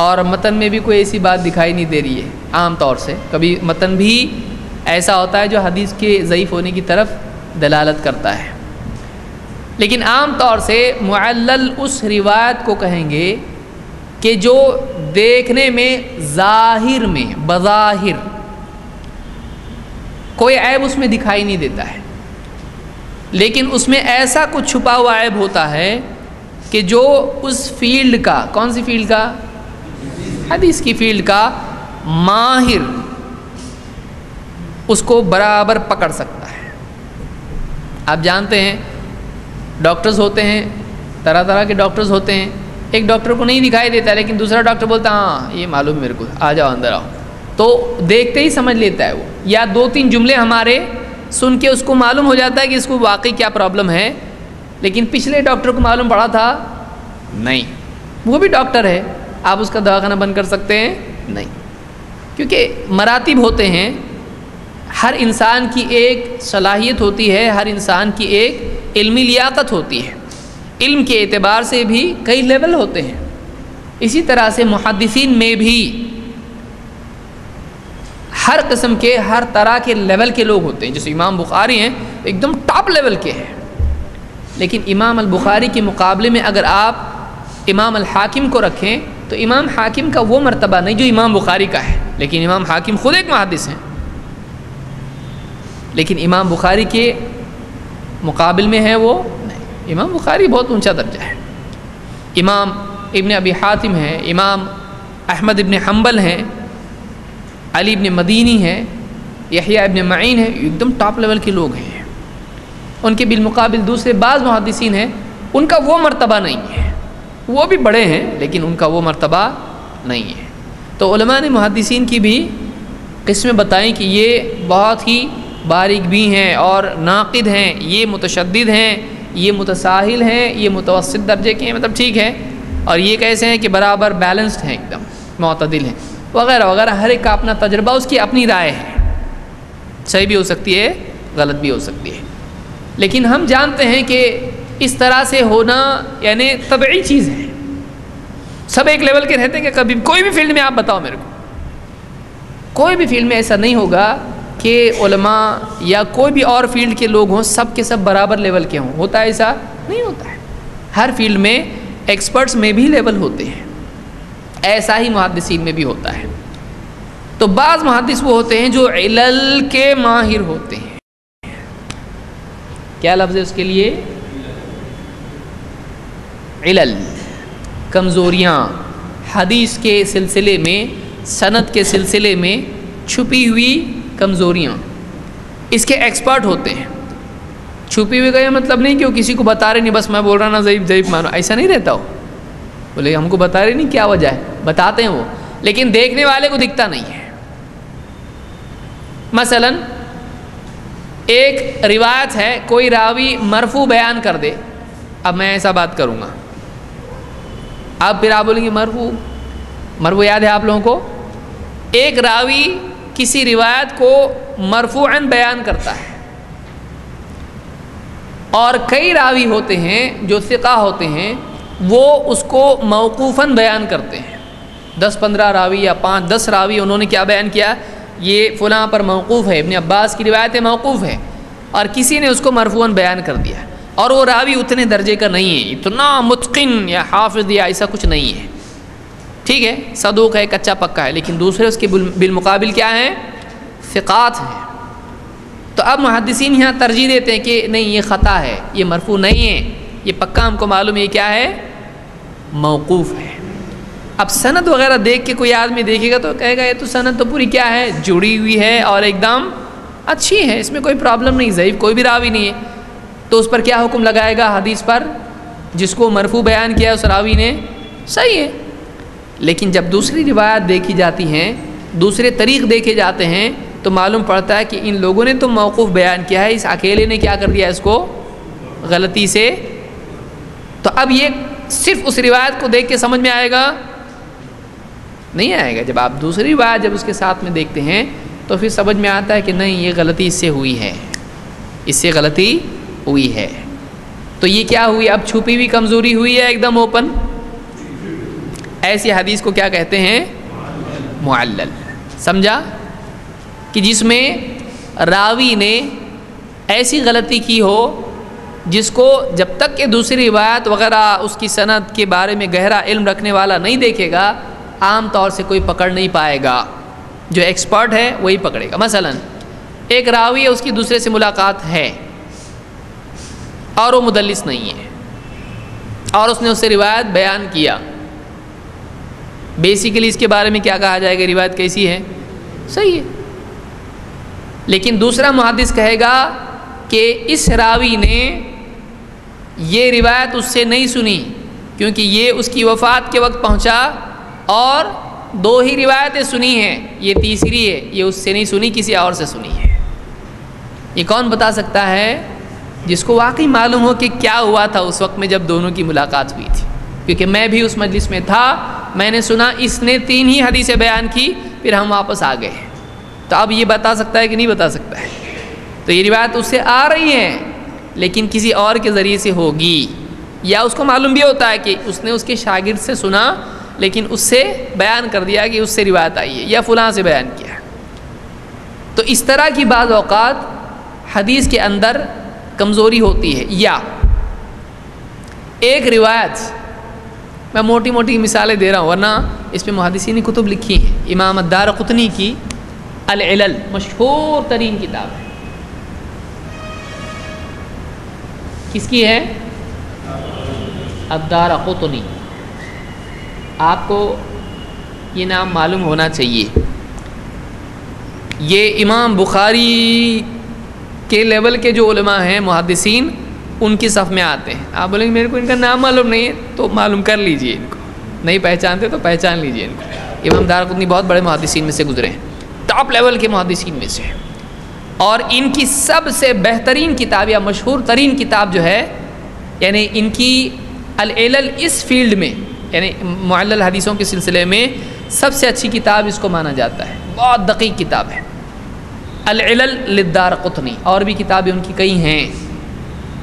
اور متن میں بھی کوئی ایسی بات دکھائی نہیں دے رہی ہے عام طور سے. کبھی متن بھی ایسا ہوتا ہے جو حدیث کے ضعیف ہونے کی طرف دلالت کرتا ہے، لیکن عام طور سے معلل اس روایت کو کہیں گے کہ جو دیکھنے میں ظاہر میں بظاہر کوئی عیب اس میں دکھائی نہیں دیتا ہے، لیکن اس میں ایسا کچھ چھپا ہوا عیب ہوتا ہے کہ جو اس فیلڈ کا، کون سی فیلڈ کا؟ حدیث کی فیلڈ کا ماہر اس کو برابر پکڑ سکتا ہے. آپ جانتے ہیں ڈاکٹرز ہوتے ہیں، طرح طرح کے ڈاکٹرز ہوتے ہیں. ایک ڈاکٹر کو نہیں دکھائی دیتا لیکن دوسرا ڈاکٹر بولتا ہاں یہ معلوم ہے میرے کو، آ جاؤ اندر آؤ، تو دیکھتے ہی سمجھ لیتا ہے وہ، یا دو تین جملے ہمارے سن کے اس کو معلوم ہو جاتا ہے کہ اس کو واقعی کیا پرابلم ہے، لیکن پچھلے ڈاکٹر کو معلوم پڑا تھا نہیں. وہ بھی ڈاکٹر ہے، آپ اس کا دواخانہ بند کر سکتے ہیں؟ نہیں، کیونکہ مراتب ہوتے ہیں. ہر انسان کی ایک صلاحیت ہوتی ہے، ہر انسان کی ایک علمی لیاقت ہوتی ہے، علم کے اعتبار سے بھی کئی لیول ہوتے ہیں. اسی طرح سے محدثین میں بھی ہر قسم کے، ہر طرح کے لیول کے لوگ ہوتے ہیں. جیسے امام بخاری ہیں ایک دم ٹاپ لیول کے ہیں، لیکن امام البخاری کے مقابلے میں اگر آپ امام الحاکم کو رکھیں تو امام حاکم کا وہ مرتبہ نہیں جو امام بخاری کا ہے، لیکن امام حاکم خود ایک محدث ہیں، لیکن امام بخاری کے مقابل میں ہے وہ نہیں. امام بخاری بہت اونچا درجہ ہے. امام ابن ابی حاتم ہیں، امام احمد ابن حنبل ہیں، علی ابن مدینی ہیں، یحییٰ ابن معین ہیں، ایک دم ٹاپ لیول کے لوگ ہیں. ان کے بالمقابل دوسرے بعض محدثین ہیں، ان کا وہ مرتبہ نہیں ہے. وہ بھی بڑے ہیں لیکن ان کا وہ مرتبہ نہیں ہے. تو علماء نے محدثین کی بھی قسمیں بتائیں کہ یہ بہت ہی باریک بھی ہیں اور ناقد ہیں، یہ متشدد ہیں، یہ متساہل ہیں، یہ متوسط درجے کے ہیں، مطلب ٹھیک ہے، اور یہ کیسے ہیں کہ برابر بیلنسڈ ہیں، ایک دم معتدل ہیں، وغیرہ وغیرہ. ہر ایک کا اپنا تجربہ، اس کی اپنی رائے ہے، صحیح بھی ہو سکتی ہے، غلط بھی ہو سکتی ہے. لیکن ہم جانتے ہیں کہ اس طرح سے ہونا یعنی طبعی چیز ہے. سب ایک لیول کے رہتے ہیں کہ کبھی کوئی بھی فیلڈ میں آپ بتاؤ میرے کو، کوئی بھی فیلڈ میں ایسا نہیں ہوگا کہ علماء یا کوئی بھی اور فیلڈ کے لوگ ہوں سب کے سب برابر لیول کے ہوں. ہوتا ہے ایسا؟ نہیں ہوتا ہے. ہر فیلڈ میں ایکسپرٹس میں بھی لیول ہوتے ہیں، ایسا ہی محدثین میں بھی ہوتا ہے. تو بعض محدث وہ ہوتے ہیں جو علل کے ماہر ہوتے ہیں. کیا لفظ ہے اس کے لیے؟ علل، کمزوریاں، حدیث کے سلسلے میں، سند کے سلسلے میں چھپی ہوئی کمزوریاں، اس کے ایکسپرٹ ہوتے ہیں. چھپی ہوئی کا یہ مطلب نہیں کہ وہ کسی کو بتا رہے نہیں، بس میں بول رہا نا ضعیف ضعیف مانو، ایسا نہیں رہتا. ہو بولے ہم کو بتا رہے نہیں، کیا وجہ ہے، بتاتے ہیں وہ، لیکن دیکھنے والے کو دکھتا نہیں ہے. مثلا ایک روایت ہے، کوئی راوی مرفوع بیان کر دے. اب میں ایسا بات کروں گا، اب پھر آپ بولیں گے مرفوع یاد ہے آپ لوگوں کو؟ ایک راوی کسی روایت کو مرفوعاً بیان کرتا ہے، اور کئی راوی ہوتے ہیں جو ثقہ ہوتے ہیں وہ اس کو موقوفاً بیان کرتے ہیں. 10-15 راوی یا 5-10 راوی انہوں نے کیا بیان کیا، یہ فلاں پر موقوف ہے، ابن عباس کی روایت موقوف ہے، اور کسی نے اس کو مرفوعاً بیان کر دیا، اور وہ راوی اتنے درجے کا نہیں ہے، اتنا متقن یا حافظ یا ایسا کچھ نہیں ہے. ٹھیک ہے، صدوق ہے، کچا پکا ہے، لیکن دوسرے اس کے بالمقابل کیا ہیں؟ ثقات ہیں. تو اب محدثین یہاں ترجیح دیتے ہیں کہ نہیں یہ خطا ہے، یہ مرفوع نہیں ہے، یہ پکا ہم کو معلوم ہے کیا ہے، موقوف ہے. اب سند وغیرہ دیکھ کے کوئی آدمی دیکھے گا تو کہے گا یہ تو سند تو پوری کیا ہے، جڑی ہوئی ہے اور ایک دم اچھی ہے، اس میں کوئی پرابلم نہیں، ضعیف کوئی بھی راوی نہیں ہے. تو اس پر کیا حکم لگائے گا حدیث پر؟ جس کو مرفوع بیان کیا اس راوی نے، صحیح ہے. لیکن جب دوسری روایت دیکھی جاتی ہیں، دوسرے طریق دیکھے جاتے ہیں، تو معلوم پڑتا ہے کہ ان لوگوں نے تو موقوف بیان کیا ہے، اس اکیلے نے کیا کر دیا اس کو غلطی سے. تو اب یہ صرف اس روایت کو دیکھ کے سمجھ میں آئے گا؟ نہیں آئے گا. جب آپ دوسری روایت جب اس کے ساتھ میں دیکھتے ہیں تو پھر سمجھ میں آتا ہے کہ نہیں یہ غلطی اس سے ہوئی ہے، اس سے غلطی ہوئی ہے. تو یہ کیا ہوئی؟ اب چھپی ہوئی کمزوری ہوئی ہے ایک دم اوپن. ایسی حدیث کو کیا کہتے ہیں؟ معلل. سمجھا؟ کہ جس میں راوی نے ایسی غلطی کی ہو جس کو جب تک کہ دوسری روایت وغیرہ اس کی سند کے بارے میں گہرا علم رکھنے والا نہیں دیکھے گا، عام طور سے کوئی پکڑ نہیں پائے گا. جو ایکسپرٹ ہے وہی پکڑے گا. مثلا ایک راوی ہے، اس کی دوسرے سے ملاقات ہے اور وہ مدلس نہیں ہے اور اس نے اس سے روایت بیان کیا. بیسیکلی اس کے بارے میں کیا کہا جائے گا؟ روایت کیسی ہے؟ صحیح ہے. لیکن دوسرا محدث کہے گا کہ اس راوی نے یہ روایت اس سے نہیں سنی کیونکہ یہ اس کی وفات کے وقت پہنچا اور 2 ہی روایتیں سنی ہیں، یہ تیسری ہے، یہ اس سے نہیں سنی، کسی اور سے سنی ہے. یہ کون بتا سکتا ہے؟ جس کو واقعی معلوم ہو کہ کیا ہوا تھا اس وقت میں جب دونوں کی ملاقات ہوئی تھی. کیونکہ میں بھی اس مجلس میں تھا، میں نے سنا اس نے 3 ہی حدیثیں بیان کی، پھر ہم واپس آ گئے. تو اب یہ بتا سکتا ہے کہ نہیں بتا سکتا ہے؟ تو یہ روایت اس سے آ رہی ہے لیکن کسی اور کے ذریعے سے ہوگی، یا اس کو معلوم بھی ہوتا ہے کہ اس نے اس کے شاگرد سے سنا لیکن اس سے بیان کر دیا کہ اس سے روایت آئی ہے یا فلاں سے بیان کیا. تو اس طرح کی بعض اوقات حدیث کے اندر کمزوری ہوتی ہے. یا ایک روایت، میں موٹی موٹی مثالیں دے رہا ہوں ورنہ اس پہ محدثین نے کتب لکھی ہیں. امام الدارقطنی کی العلل مشہور ترین کتاب ہے. کس کی ہے؟ الدارقطنی. آپ کو یہ نام معلوم ہونا چاہیے. یہ امام بخاری کے لیول کے جو علماء ہیں محدثین ان کی صف میں آتے ہیں. آپ بولیں گے میرے کو ان کا نام معلوم نہیں ہے، تو معلوم کر لیجئے. ان کو نہیں پہچانتے تو پہچان لیجئے ان کو. امام دارقطنی بہت بڑے محدثین میں سے گزرے ہیں، ٹاپ لیول کے محدثین میں سے. اور ان کی سب سے بہترین کتاب یا مشہور ترین کتاب جو ہے، یعنی ان کی العلل اس فیلڈ میں، یعنی معلل حدیثوں کے سلسلے میں سب سے اچھی کتاب اس کو مانا جاتا ہے. بہت دقیق کتاب ہے العلل للدارقطنی. اور بھی کتابیں ان کی کئی ہیں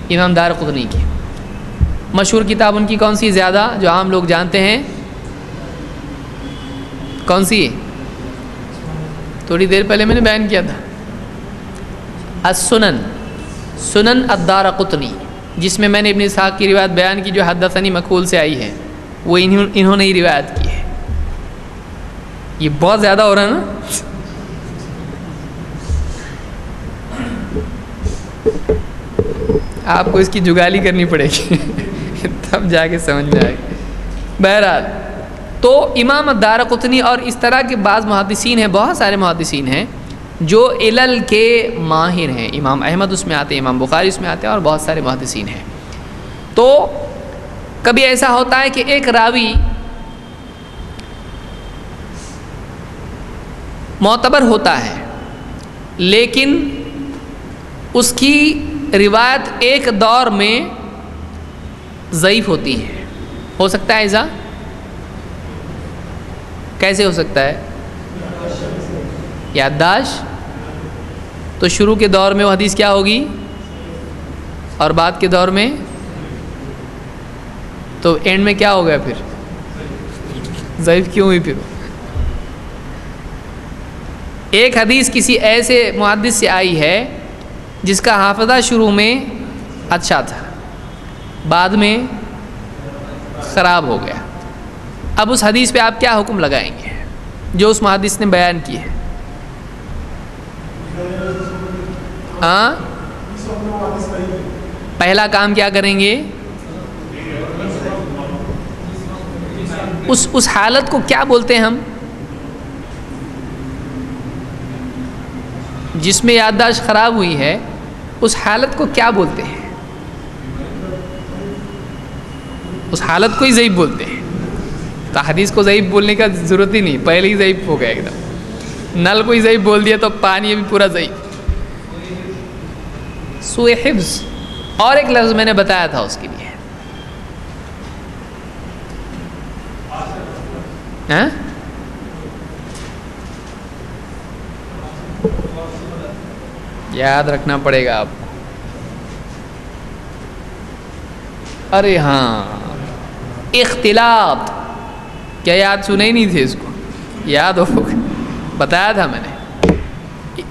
امام دارقطنی کی. مشہور کتاب ان کی کون سی زیادہ جو عام لوگ جانتے ہیں؟ کون سی؟ تھوڑی دیر پہلے میں نے بیان کیا تھا، السنن، سنن الدارقطنی، جس میں نے ابن اسحاق کی روایت بیان کی جو حدثنی مقول سے آئی ہے، وہ انہوں نے ہی روایت کی ہے. یہ بہت زیادہ ہو رہا ہے نا. آپ کو اس کی جگالی کرنی پڑے گی تب جا کے سمجھ میں آئے گی. بہرحال تو امام الدارقطنی اور اس طرح کے بعض محدثین ہیں، بہت سارے محدثین ہیں جو علل کے ماہر ہیں. امام احمد اس میں آتے ہیں، امام بخاری اس میں آتے ہیں، اور بہت سارے محدثین ہیں. تو کبھی ایسا ہوتا ہے کہ ایک راوی معتبر ہوتا ہے لیکن اس کی روایت ایک دور میں ضعیف ہوتی ہے. ہو سکتا ہے ایسا؟ کیسے ہو سکتا ہے؟ یادداشت. تو شروع کے دور میں وہ حدیث کیا ہوگی اور بعد کے دور میں، تو اینڈ میں کیا ہو گیا پھر؟ ضعیف کیوں ہوئی پھر؟ ایک حدیث کسی ایسے محدث سے آئی ہے جس کا حافظہ شروع میں اچھا تھا، بعد میں خراب ہو گیا. اب اس حدیث پہ آپ کیا حکم لگائیں گے جو اس محدث نے بیان کی ہے؟ ہاں، پہلا کام کیا کریں گے؟ اس حالت کو کیا بولتے ہیں ہم جس میں یادداشت خراب ہوئی ہے؟ اس حالت کو کیا بولتے ہیں؟ اس حالت کو ہی ضعیف بولتے ہیں. تو حدیث کو ضعیف بولنے کا ضرورت ہی نہیں، پہلے ہی ضعیف ہو گیا ایک دم. نل کو ہی ضعیف بول دیا تو پانی بھی پورا ضعیف. سوء حفظ اور ایک لفظ میں نے بتایا تھا اس کے لیے. ہاں، یاد رکھنا پڑے گا آپ کو. ارے ہاں، اختلاط کیا یاد سنے ہی نہیں تھے اس کو؟ یاد ہو بتایا تھا میں نے،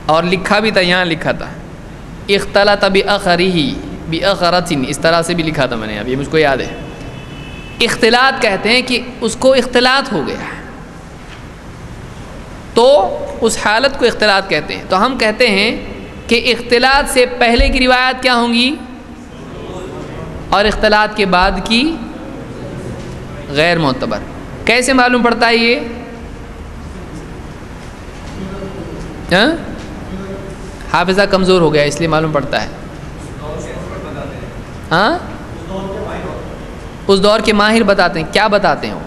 اور لکھا بھی تھا، یہاں لکھا تھا اختلط بأخرہ بأخرۃ، اس طرح سے بھی لکھا تھا میں نے، اب یہ مجھ کو یاد ہے۔ اختلاط کہتے ہیں کہ اس کو اختلاط ہو گیا، تو اس حالت کو اختلاط کہتے ہیں۔ تو ہم کہتے ہیں کہ اختلاط سے پہلے کی روایات کیا ہوں گی اور اختلاط کے بعد کی غیر معتبر۔ کیسے معلوم پڑتا ہے یہ؟ حافظہ کمزور ہو گیا اس لیے معلوم پڑتا ہے۔ ہاں، اس دور کے ماہر بتاتے ہیں۔ کیا بتاتے ہیں وہ؟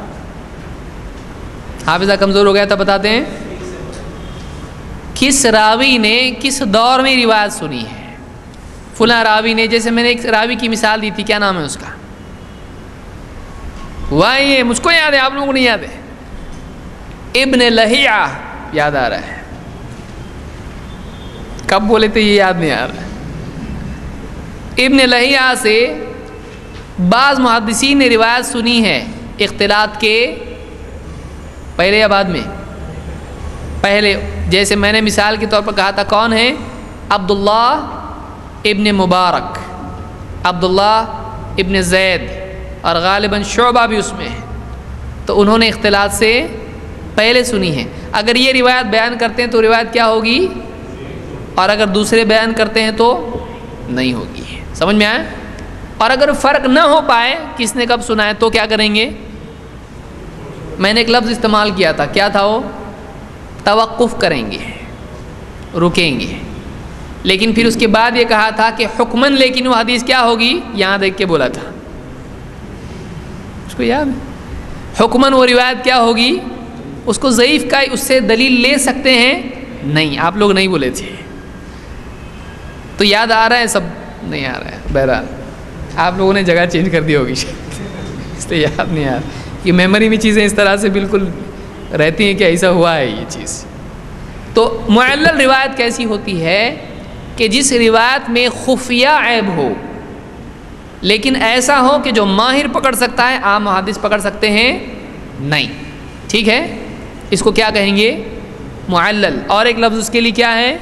حافظہ کمزور ہو گیا تھا، بتاتے ہیں کس راوی نے کس دور میں روایت سنی ہے۔ فلاں راوی نے، جیسے میں نے ایک راوی کی مثال دی تھی، کیا نام ہے اس کا؟ یہ مجھ کو یاد ہے، آپ لوگوں کو نہیں یاد ہے؟ ابن لہیعہ، یاد آ رہا ہے؟ کب بولے تھے یہ یاد نہیں آ رہا ہے۔ ابن لہیعہ سے بعض محدثین نے روایت سنی ہے اختلاط کے پہلے یا بعد میں؟ پہلے۔ جیسے میں نے مثال کے طور پر کہا تھا، کون ہے؟ عبداللہ ابن مبارک، عبداللہ ابن زید، اور غالباً شعبہ بھی اس میں ہے، تو انہوں نے اختلاط سے پہلے سنی ہے۔ اگر یہ روایت بیان کرتے ہیں تو روایت کیا ہوگی، اور اگر دوسرے بیان کرتے ہیں تو نہیں ہوگی۔ سمجھ میں آئے؟ اور اگر فرق نہ ہو پائے کس نے کب سنا ہے تو کیا کریں گے؟ میں نے ایک لفظ استعمال کیا تھا، کیا تھا وہ؟ توقف کریں گے، رکیں گے۔ لیکن پھر اس کے بعد یہ کہا تھا کہ حکماً، لیکن وہ حدیث کیا ہوگی؟ یہاں دیکھ کے بولا تھا، اس کو یاد ہے؟ حکماً وہ روایت کیا ہوگی؟ اس کو ضعیف کا اس سے دلیل لے سکتے ہیں؟ نہیں، آپ لوگ نہیں بولے تھے۔ تو یاد آ رہا ہے سب؟ نہیں آ رہا ہے۔ بہرحال آپ لوگوں نے جگہ چینج کر دی ہوگی اس لیے یاد نہیں آ رہا۔ کہ میموری میں چیزیں اس طرح سے بالکل رہتی ہیں کہ ایسا ہوا ہے یہ چیز۔ تو معلل روایت کیسی ہوتی ہے کہ جس روایت میں خفیہ عیب ہو، لیکن ایسا ہو کہ جو ماہر پکڑ سکتا ہے، عام محدث پکڑ سکتے ہیں نہیں۔ ٹھیک ہے، اس کو کیا کہیں گے؟ معلل۔ اور ایک لفظ اس کے لیے کیا ہے؟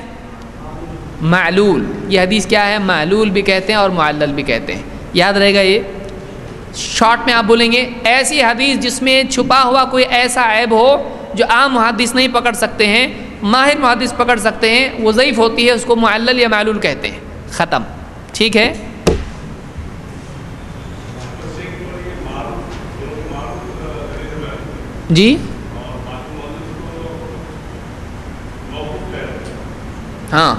معلول۔ یہ حدیث کیا ہے؟ معلول بھی کہتے ہیں اور معلل بھی کہتے ہیں۔ یاد رہے گا یہ؟ شارٹ میں آپ بولیں گے ایسی حدیث جس میں چھپا ہوا کوئی ایسا عیب ہو جو عام محدث نہیں پکڑ سکتے ہیں، ماہر محدث پکڑ سکتے ہیں، وہ ضعیف ہوتی ہے، اس کو معلل یا معلول کہتے ہیں۔ ختم۔ ٹھیک ہے؟ جی ہاں،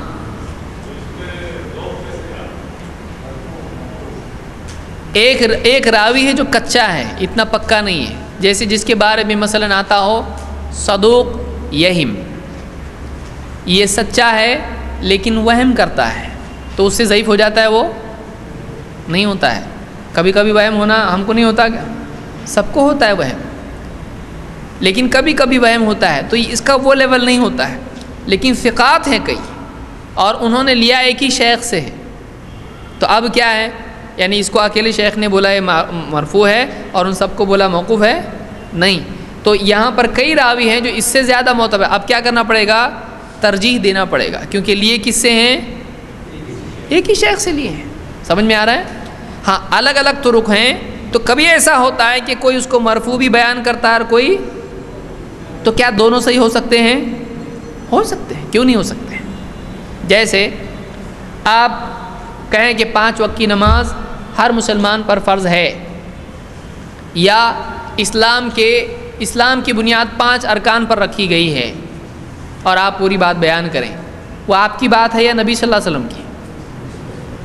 ایک راوی ہے جو کچا ہے، اتنا پکا نہیں ہے، جیسے جس کے بارے میں مثلاً آتا ہو صدوق یہم، یہ سچا ہے لیکن وہم کرتا ہے، تو اس سے ضعیف ہو جاتا ہے؟ وہ نہیں ہوتا ہے۔ کبھی کبھی وہم ہونا ہم کو نہیں ہوتا کیا؟ سب کو ہوتا ہے وہم، لیکن کبھی کبھی وہم ہوتا ہے، تو اس کا وہ لیول نہیں ہوتا ہے۔ لیکن ثقات ہیں کئی، اور انہوں نے لیا ایک ہی شیخ سے ہے، تو اب کیا ہے؟ یعنی اس کو اکیلے شیخ نے بولا ہے مرفوع ہے اور ان سب کو بولا موقوف ہے؟ نہیں۔ تو یہاں پر کئی راوی ہیں جو اس سے زیادہ معتبر، اب کیا کرنا پڑے گا؟ ترجیح دینا پڑے گا، کیونکہ لیے کس سے ہیں؟ ایک ہی شیخ سے لیے ہیں۔ سمجھ میں آ رہا ہے؟ ہاں، الگ الگ طرق ہیں، تو کبھی ایسا ہوتا ہے کہ کوئی اس کو مرفوع بھی بیان کرتا ہے اور کوئی، تو کیا دونوں صحیح ہو سکتے ہیں؟ ہو سکتے ہیں، کیوں نہیں ہو سکتے؟ جیسے آپ کہیں کہ 5 وقت کی نماز ہر مسلمان پر فرض ہے، یا اسلام کی بنیاد 5 ارکان پر رکھی گئی ہے، اور آپ پوری بات بیان کریں، وہ آپ کی بات ہے یا نبی صلی اللہ علیہ وسلم کی؟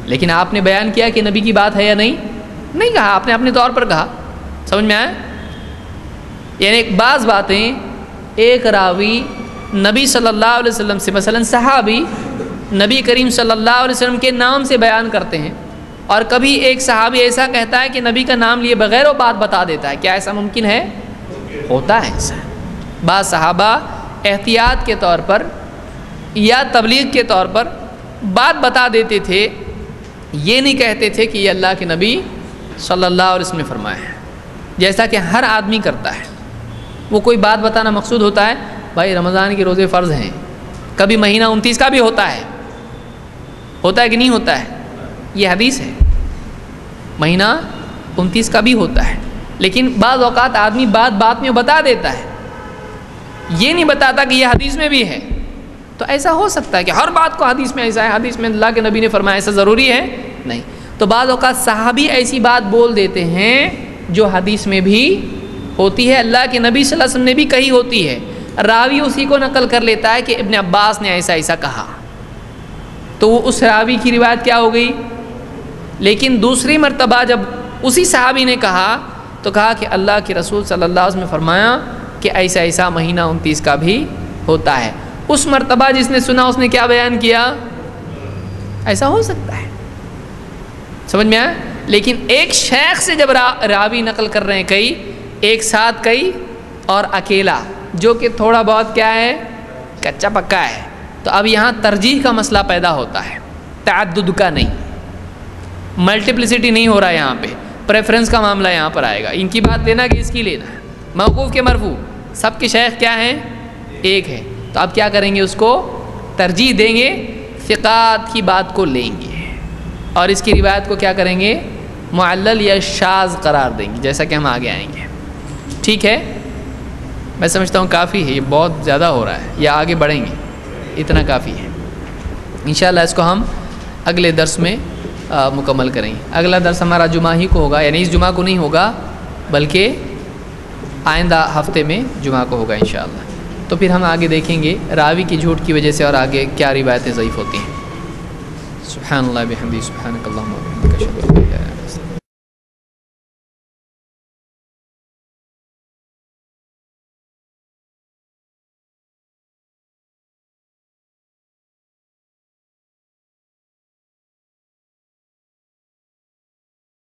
لیکن آپ نے بیان کیا کہ نبی کی بات ہے یا نہیں؟ نہیں کہا، آپ نے اپنے طور پر کہا۔ سمجھ میں آیا؟ یعنی بعض باتیں ایک راوی نبی صلی اللہ علیہ وسلم سے، مثلا صحابی نبی کریم صلی اللہ علیہ وسلم کے نام سے بیان کرتے ہیں، اور کبھی ایک صحابی ایسا کہتا ہے کہ نبی کا نام لیے بغیر وہ بات بتا دیتا ہے۔ کیا ایسا ممکن ہے؟ ہوتا ہے ایسا۔ بعض صحابہ احتیاط کے طور پر یا تبلیغ کے طور پر بات بتا دیتے تھے، یہ نہیں کہتے تھے کہ یہ اللہ کے نبی صلی اللہ علیہ وسلم نے فرمایا ہے، جیسا کہ ہر آدمی کرتا ہے۔ وہ کوئی بات بتانا مقصود ہوتا ہے بھائی رمضان کے روزے فرض ہیں، کبھی مہینہ 29 کا بھی ہوتا ہے کہ نہیں ہوتا ہے، یہ حدیث ہے، مہینہ 29 کا بھی ہوتا ہے، لیکن بعض اوقات آدمی بات میں بتا دیتا ہے، یہ نہیں بتاتا کہ یہ حدیث میں بھی ہے. تو ایسا ہو سکتا ہے کہ ہر بات کو حدیث میں ایسا ہے، حدیث میں اللہ کے نبی نے فرمایا، ایسا ضروری ہے نہیں. تو بعض اوقات صحابی ایسی بات بول دیتے ہیں جو حدیث میں بھی ہوتی ہے، اللہ کے نبی صلی اللہ علیہ وسلم نے بھی کہی ہوتی ہے، راوی اسی کو نقل کر لیتا ہے کہ ابن عباس نے ایسا کہا، تو وہ اس راوی کی روایت کیا ہو گئی. لیکن دوسری مرتبہ جب اسی صحابی نے کہا تو کہا کہ اللہ کے رسول صلی اللہ علیہ وسلم نے فرمایا کہ ایسا مہینہ 29 کا بھی ہوتا ہے. اس مرتبہ جس نے سنا اس نے کیا بیان کیا، ایسا ہو سکتا ہے، سمجھ میں آیا. لیکن ایک شیخ سے جب راوی نقل کر رہے ہیں کئی ایک ساتھ کئی اور اکیلا، جو کہ تھوڑا بہت کیا ہے کچا پکا ہے، تو اب یہاں ترجیح کا مسئلہ پیدا ہوتا ہے، تعدد کا نہیں، ملٹیپلسٹی نہیں ہو رہا ہے، یہاں پہ پریفرنس کا معاملہ یہاں پر آئے گا. ان کی بات لینا کہ اس کی لینا، موقوف کے مرفوع، سب کے شیخ کیا ہیں ایک ہے. تو اب کیا کریں گے، اس کو ترجیح دیں گے، ثقات کی بات کو لیں گے اور اس کی روایت کو کیا کریں گے، معلل یا شاذ قرار دیں گے، جیسا کہ ہم آگے آئیں گے. ٹھیک ہے، میں سمجھتا ہوں کافی ہے، یہ بہت زیادہ ہو رہا ہے، یا آگے بڑھیں گے، اتنا کافی ہے. انشاءاللہ اس کو ہم اگلے درس میں مکمل کریں گے. اگلا درس ہمارا جمعہ ہی کو ہوگا، یعنی اس جمعہ کو نہیں ہوگا بلکہ آئندہ ہفتے میں جمعہ کو ہوگا انشاءاللہ. تو پھر ہم آگے دیکھیں گے راوی کی جھوٹ کی وجہ سے اور آگے کیا روایتیں ضعیف ہوتی ہیں. سبحان اللہ بحمدہ، سبحانک اللہم و بحمدک، اشہد ان لا الہ الا انت